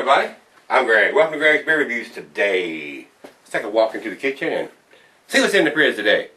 everybody, I'm Greg. Welcome to Gregsbeerreviews today. Let's take a walk into the kitchen and see what's in the fridge today.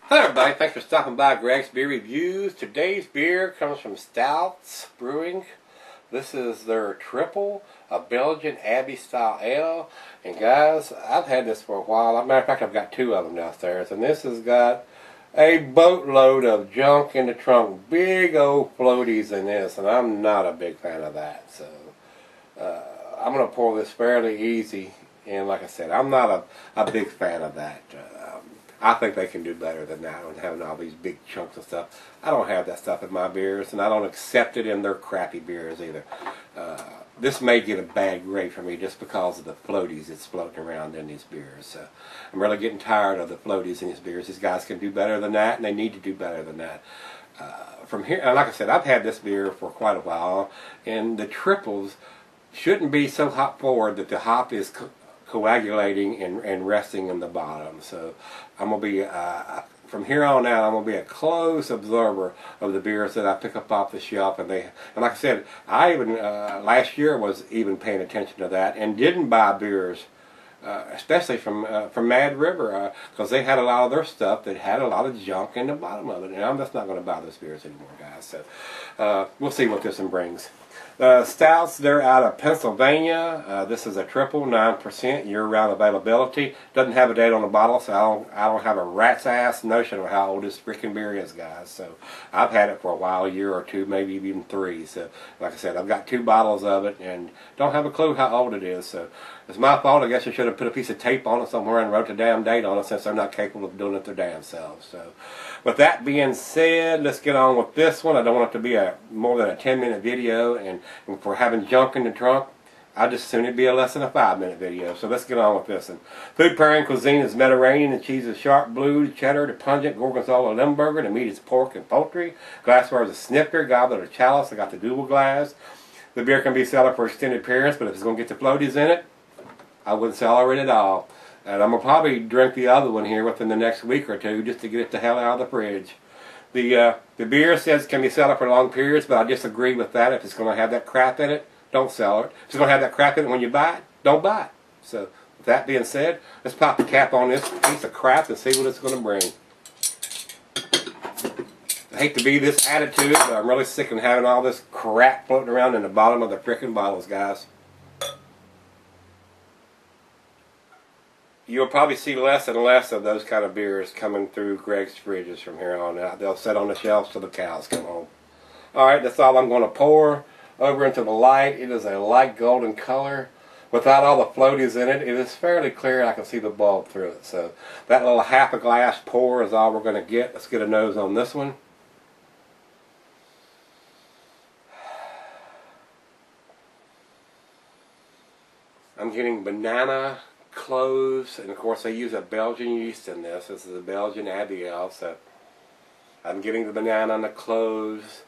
Hello everybody, thanks for stopping by Gregsbeerreviews. Today's beer comes from Stoudts Brewing. This is their triple, a Belgian Abbey style ale. And guys, I've had this for a while. As a matter of fact, I've got two of them downstairs. And this has got a boatload of junk in the trunk. Big old floaties in this. And I'm not a big fan of that. So I'm going to pour this fairly easy. And like I said, I'm not a big fan of that. I think they can do better than that and having all these big chunks of stuff. I don't have that stuff in my beers, and I don't accept it in their crappy beers either. This may get a bad grade for me just because of the floaties that's floating around in these beers. I'm really getting tired of the floaties in these beers. These guys can do better than that, and they need to do better than that. From here, and like I said, I've had this beer for quite a while, and the triples shouldn't be so hop forward that the hop is coagulating and resting in the bottom. So I'm going to be, from here on out, I'm going to be a close observer of the beers that I pick up off the shelf. And like I said, I even, last year was even paying attention to that and didn't buy beers, especially from Mad River, because they had a lot of their stuff that had a lot of junk in the bottom of it. And I'm just not going to buy those beers anymore, guys. So we'll see what this one brings. Stoudts, they're out of Pennsylvania. This is a triple, 9% year-round availability. Doesn't have a date on the bottle, so I don't have a rat's ass notion of how old this freaking beer is, guys. So I've had it for a while, a year or two, maybe even three. So like I said, I've got 2 bottles of it and don't have a clue how old it is. So it's my fault. I guess I should have put a piece of tape on it somewhere and wrote the damn date on it, since they're not capable of doing it their damn selves. So with that being said, let's get on with this one. I don't want it to be more than a 10-minute video, and if we're having junk in the trunk, I'd just assume it'd be a less than a 5-minute video. So let's get on with this one. Food pairing cuisine is Mediterranean. The cheese is sharp blue, the cheddar, the pungent Gorgonzola Limburger. The meat is pork and poultry. Glassware is a snifter, goblet or chalice. I got the double glass. The beer can be sold for extended periods, but if it's going to get the floaties in it, I wouldn't sell it at all. And I'm going to probably drink the other one here within the next week or two just to get it the hell out of the fridge. The beer says can be sold for long periods, but I disagree with that. If it's going to have that crap in it, don't sell it. If it's going to have that crap in it when you buy it, don't buy it. So with that being said, let's pop the cap on this piece of crap and see what it's going to bring. I hate to be this attitude, but I'm really sick of having all this crap floating around in the bottom of the frickin' bottles, guys. You'll probably see less and less of those kind of beers coming through Greg's fridges from here on out. They'll sit on the shelves till the cows come home. Alright, that's all I'm going to pour over into the light. It is a light golden color. Without all the floaties in it, it is fairly clear. I can see the bulb through it. So that little half a glass pour is all we're going to get. Let's get a nose on this one. I'm getting banana, cloves, and of course they use a Belgian yeast in this. This is a Belgian Abbey ale, so I'm getting the banana and the cloves.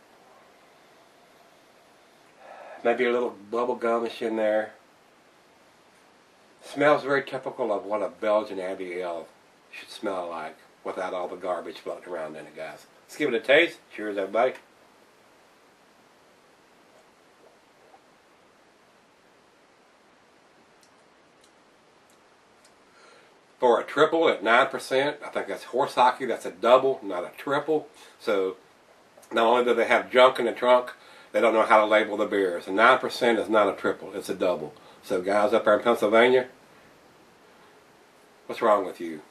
Maybe a little bubble gumish in there. Smells very typical of what a Belgian Abbey ale should smell like without all the garbage floating around in it, guys. Let's give it a taste. Cheers, everybody. For a triple at 9%, I think that's horse hockey. That's a double, not a triple. So not only do they have junk in the trunk, they don't know how to label the beers. And 9% is not a triple, it's a double. So guys up there in Pennsylvania, what's wrong with you?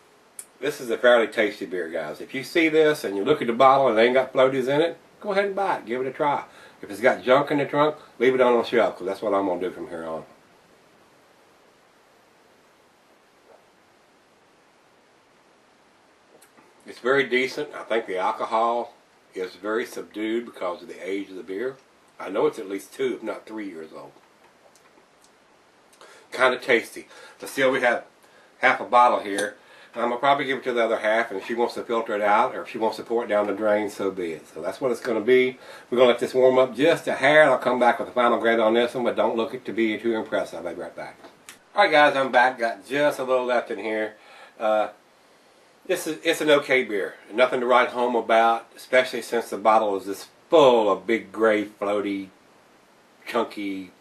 This is a fairly tasty beer, guys. If you see this and you look at the bottle and it ain't got floaties in it, go ahead and buy it. Give it a try. If it's got junk in the trunk, leave it on the shelf, because that's what I'm going to do from here on. It's very decent. I think the alcohol is very subdued because of the age of the beer. I know it's at least 2, if not 3 years old. Kind of tasty. So still we have half a bottle here. I'm going to probably give it to the other half, and if she wants to filter it out, or if she wants to pour it down the drain, so be it. So that's what it's going to be. We're going to let this warm up just a hair, and I'll come back with the final grade on this one, but don't look it to be too impressive. I'll be right back. Alright guys, I'm back. Got just a little left in here. It's an okay beer. Nothing to write home about, especially since the bottle is this full of big gray, floaty, chunky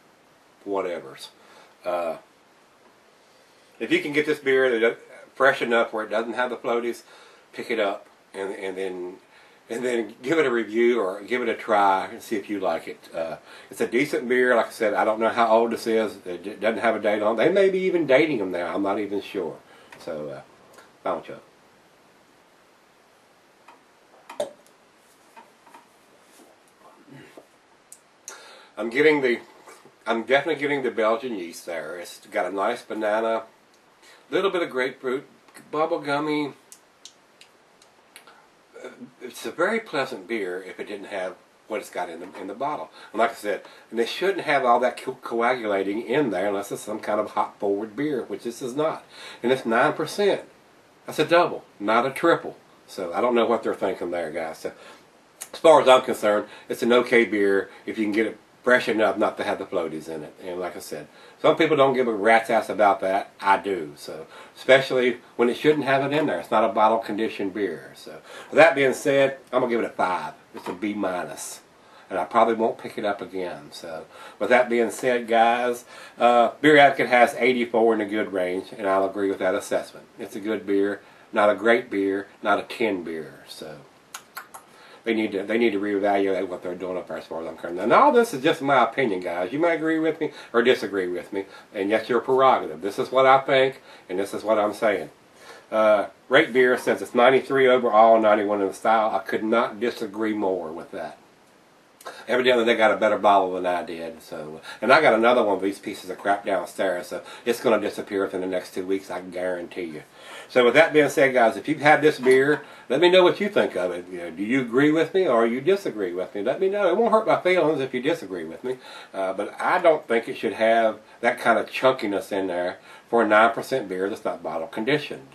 whatevers. If you can get this beer that fresh enough where it doesn't have the floaties, pick it up and then give it a review or give it a try and see if you like it. It's a decent beer. Like I said, I don't know how old this is. It doesn't have a date on it. They may be even dating them now. I'm not even sure. So, bounce up. I'm definitely getting the Belgian yeast there. It's got a nice banana, little bit of grapefruit, bubblegummy. It's a very pleasant beer if it didn't have what it's got in the bottle. And like I said, and they shouldn't have all that coagulating in there unless it's some kind of hop forward beer, which this is not. And it's 9%. That's a double, not a triple. So I don't know what they're thinking there, guys. So as far as I'm concerned, it's an okay beer if you can get it fresh enough not to have the floaties in it. And like I said, some people don't give a rat's ass about that. I do. So especially when it shouldn't have it in there. It's not a bottle conditioned beer. So with that being said, I'm gonna give it a 5. It's a B-. And I probably won't pick it up again. So with that being said, guys, Beer Advocate has 84 in a good range, and I'll agree with that assessment. It's a good beer, not a great beer, not a 10 beer. So they need to reevaluate what they're doing up there as far as I'm concerned. And all this is just my opinion, guys. You might agree with me or disagree with me, and that's your prerogative. This is what I think, and this is what I'm saying. Rate Beer says it's 93 overall, 91 in the style. I could not disagree more with that. Evidently they got a better bottle than I did. So, and I got another one of these pieces of crap downstairs, so it's going to disappear within the next 2 weeks, I can guarantee you. So with that being said, guys, if you've had this beer, let me know what you think of it. You know, do you agree with me or you disagree with me? Let me know. It won't hurt my feelings if you disagree with me. But I don't think it should have that kind of chunkiness in there for a 9% beer that's not bottle conditioned.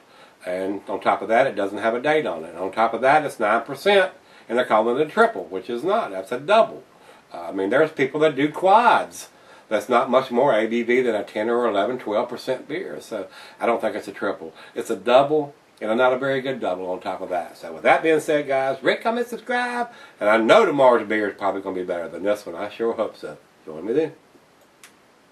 And on top of that, it doesn't have a date on it. And on top of that, it's 9%. And they're calling it a triple, which is not. That's a double. I mean, there's people that do quads. That's not much more ABV than a 10 or 11, 12% beer. So I don't think it's a triple. It's a double, and not a very good double on top of that. So with that being said, guys, rate, comment, subscribe. And I know tomorrow's beer is probably going to be better than this one. I sure hope so. Join me then.